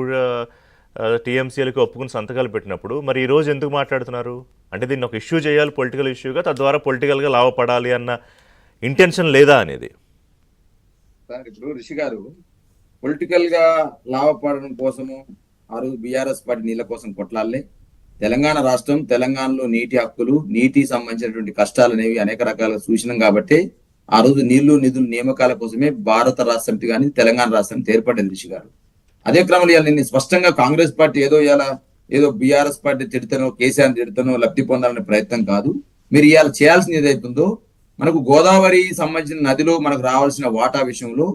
కూడా టీఎంసీలకు ఒప్పుకుని సంతకాలు పెట్టినప్పుడు మరి ఈ రోజు ఎందుకు మాట్లాడుతున్నారు? అంటే దీన్ని ఒక ఇష్యూ చేయాలి, పొలిటికల్ ఇష్యూగా, తద్వారా పొలిటికల్గా లాభపడాలి అన్న ఇంటెన్షన్ లేదా అనేది. సార్ ఇప్పుడు రిషి గారు పొలిటికల్ గా లాభపడడం కోసము ఆ రోజు బీఆర్ఎస్ పార్టీ నీళ్ళ కోసం కొట్లాలే. తెలంగాణ రాష్ట్రం, తెలంగాణలో నీటి హక్కులు, నీటి సంబంధించినటువంటి కష్టాలు అనేవి అనేక రకాలుగా చూసినాం కాబట్టి ఆ రోజు నీళ్లు నిధులు నియామకాల కోసమే భారత రాష్ట్ర సమితి కానీ తెలంగాణ రాష్ట్ర సమితి ఏర్పడింది రిషి గారు. అదే క్రమంలో ఇవాళ నేను స్పష్టంగా కాంగ్రెస్ పార్టీ ఏదో బీఆర్ఎస్ పార్టీ తిడతానో, కేసీఆర్ తిడతానో లబ్ధి పొందాలనే ప్రయత్నం కాదు. మీరు ఇవాళ చేయాల్సింది ఏదైతుందో, మనకు గోదావరి సంబంధించిన నదిలో మనకు రావాల్సిన వాటా విషయంలో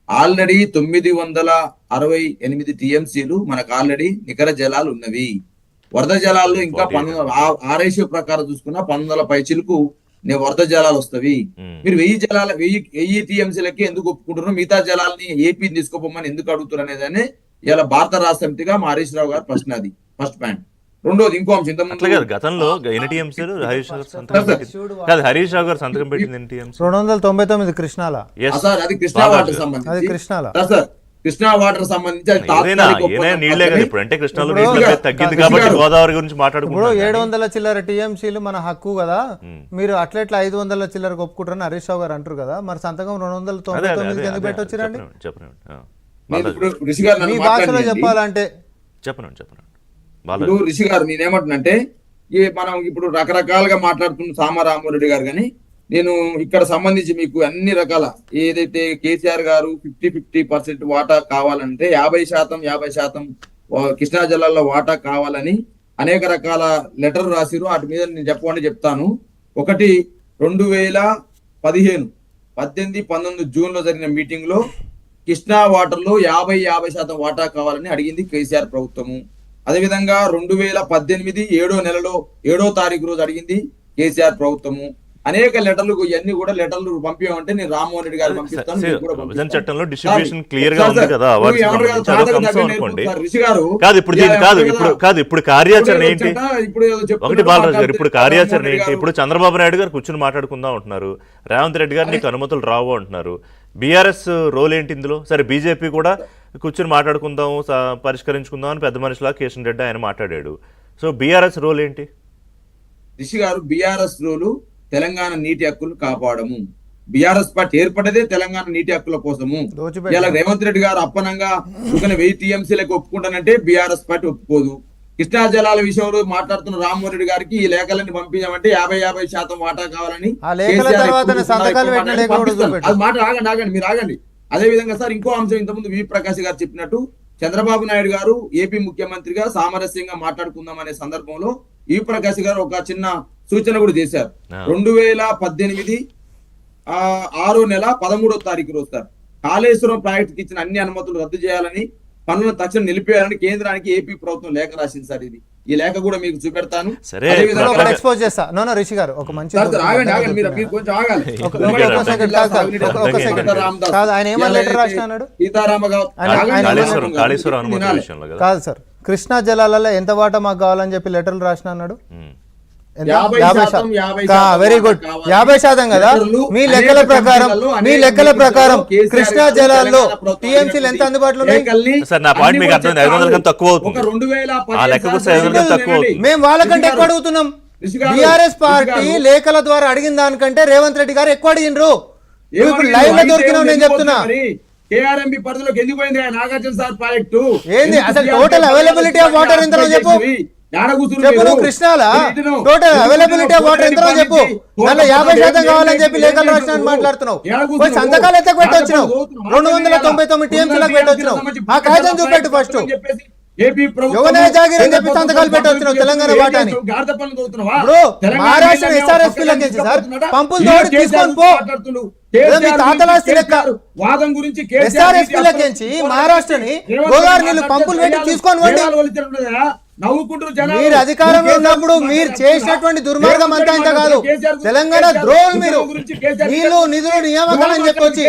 ఆల్రెడీ 968 టీఎంసీలు మనకు ఆల్రెడీ నికర జలాలు ఉన్నవి. వరద జలాల్లో ఇంకా 6 ప్రకారం చూసుకున్నా 1900 పైచిలకు వరద జలాలు వస్తవి. మీరు 1000 టీఎంసీలకి ఎందుకు ఒప్పుకుంటున్నారు? మిగతా జలాలని ఏపీ తీసుకోపోమని ఎందుకు అడుగుతారు అనేదాన్ని ఇలా భారత రాష్ట్ర సమితిగా మా హరీష్ రావు గారు ప్రశ్న. అది ఫస్ట్ పాయింట్. రెండోది ఇంకో అంశం, గతంలో హరీష్ రావు గారు సంతకం పెట్టింది 299 కృష్ణాల. సార్ అది కృష్ణా వాటర్ సంబంధించి సార్ కృష్ణా వాటర్ సంబంధించి తగ్గింది కాబట్టి గోదావరి గురించి మాట్లాడుకుంటున్నాం. 700 చిల్లర టీఎంసీలు మన హక్కు కదా, మీరు అట్లెట్లా 500 చిల్లరకు ఒప్పుకుంటారని హరీష్ రావు గారు అంటారు కదా, మరి సంతకం 299 ఎందుకు పెట్టొచ్చారండి? మీ భాషలో చెప్పాలంటే చెప్పనండి. రిషి గారు నేనేమంటున్నంటే, మనం ఇప్పుడు రకరకాలుగా మాట్లాడుతున్న సామారామరెడ్డి గారు, కానీ నేను ఇక్కడ సంబంధించి మీకు అన్ని రకాల ఏదైతే కేసీఆర్ గారు 50% వాటా కావాలంటే 50% కృష్ణా జిల్లాలో వాటా కావాలని అనేక రకాల లెటర్ రాసిరు. వాటి మీద నేను చెప్తాను. ఒకటి 2015, 18, 19 జూన్ లో జరిగిన మీటింగ్ లో కృష్ణా వాటర్ లో 50% వాటా కావాలని అడిగింది కేసీఆర్ ప్రభుత్వము. అదేవిధంగా 2018 7వ తారీఖు రోజు అడిగింది కేసీఆర్ ప్రభుత్వము. అనేక లెటర్లు, ఇవన్నీ కూడా లెటర్లు పంపించమంటే నేను రామ్మోహన్ రెడ్డి గారు పంపిస్తాను. ఇప్పుడు కార్యాచరణ ఏంటి? ఒకటి బాలరాజు గారు, ఇప్పుడు కార్యాచరణ ఏంటి? ఇప్పుడు చంద్రబాబు నాయుడు గారు కూర్చుని మాట్లాడుకుందాం అంటున్నారు, రేవంత్ రెడ్డి గారు నీకు అనుమతులు రావు అంటున్నారు. బీఆర్ఎస్ రోల్ ఏంటి ఇందులో? సరే, బీజేపీ కూడా కూర్చుని మాట్లాడుకుందాం, పరిష్కరించుకుందాం అని పెద్ద మనిషిలా కిషన్ రెడ్డి ఆయన మాట్లాడాడు. సో బీఆర్ఎస్ రోల్ ఏంటి? రిషి గారు, బీఆర్ఎస్ రోలు తెలంగాణ నీటి హక్కులు కాపాడము. బీఆర్ఎస్ పార్టీ ఏర్పడేదే తెలంగాణ నీటి హక్కుల కోసము. ఇలా రేవంత్ రెడ్డి గారు అప్పనంగా 1000 టీఎంసీలకు ఒప్పుకుంటానంటే బీఆర్ఎస్ పార్టీ ఒప్పుకోదు. కృష్ణా జలాల విషయంలో మాట్లాడుతున్న రామ్మోహన్ రెడ్డి గారికి ఈ లేఖలన్నీ పంపించామంటే 50% వాటా కావాలని మాట ఆగండి, మీరు ఆగండి. అదే విధంగా సార్ ఇంకో అంశం, ఇంతకుముందు వి ప్రకాష్ గారు చెప్పినట్టు చంద్రబాబు నాయుడు గారు ఏపీ ముఖ్యమంత్రిగా సామరస్యంగా మాట్లాడుకుందాం అనే సందర్భంలో ఈ ప్రకాష్ గారు ఒక చిన్న సూచన కూడా చేశారు. 2018 6వ నెల 13వ తారీఖు రోజు సార్ కాళేశ్వరం ప్రాజెక్టుకి ఇచ్చిన అన్ని అనుమతులు రద్దు చేయాలని, పనులను తక్షణం నిలిపేయాలని కేంద్రానికి ఏపీ ప్రభుత్వం లేఖ రాసింది సార్. ఈ లేఖ కూడా మీకు చూపెడతాను. రిషి గారు ఒక మంచి కాదు సార్, కృష్ణా జలాలలో ఎంత వాటా మాకు కావాలని చెప్పి లెటర్లు రాసిన అన్నాడు. వెరీ గుడ్, 50% కదా. మీ లెక్కల ప్రకారం కృష్ణా జలాల్లో టీఎంసీలు ఎంత అందుబాటులో మేము వాళ్ళకంటే ఎక్కువ అడుగుతున్నాం. బీఆర్ఎస్ పార్టీ లేఖల ద్వారా అడిగిన దానికంటే రేవంత్ రెడ్డి గారు ఎక్కువ అడిగినరు. ఇప్పుడు లైవ్ లో దొరికినాం, నేను చెప్తున్నా. కేఆర్ఎంబీ పరిధిలోకి ఎందుకు పోయింది నాగార్జున సార్ ప్రాజెక్టు? ఏంది అసలు టోటల్ అవైలబిలిటీ ఆఫ్ వాటర్ ఎంతలో చెప్పు. కృష్ణాల టోటల్ అవైలబిలిటీ ఆఫ్ వాటర్ ఎంతలో చెప్పు. దాంట్లో 50% కావాలని చెప్పి లేఖలు రాసిన మాట్లాడుతున్నావు. సంతకాలు ఎంత పెట్టొచ్చినావు? 299 టీఎంసీలకు పెట్టొచ్చినావు. ఆ కాగితం చూపెట్టు ఫస్ట్. యువనే జాగీర్ అని చెప్పి సంతకాలు పెట్టొచ్చినావు తెలంగాణ వాటాని. మహారాష్ట్ర ఎస్ఆర్ఎస్పీ లెక్కించి సార్ పంపులు తోడి తీసుకొని పో. తాతలాస్తి లెక్క ఎస్ఆర్ఎస్పీ లెక్కించి మహారాష్ట్రని గోదావరి నీళ్లు పంపులు పెట్టి తీసుకొని పోండి. మీరు అధికారంలో ఉన్నప్పుడు మీరు చేసినటువంటి దుర్మార్గం అంతా ఇంత కాదు. తెలంగాణ ద్రోహులు మీరు. నీళ్లు నిధులు నియామకాలని చెప్పొచ్చి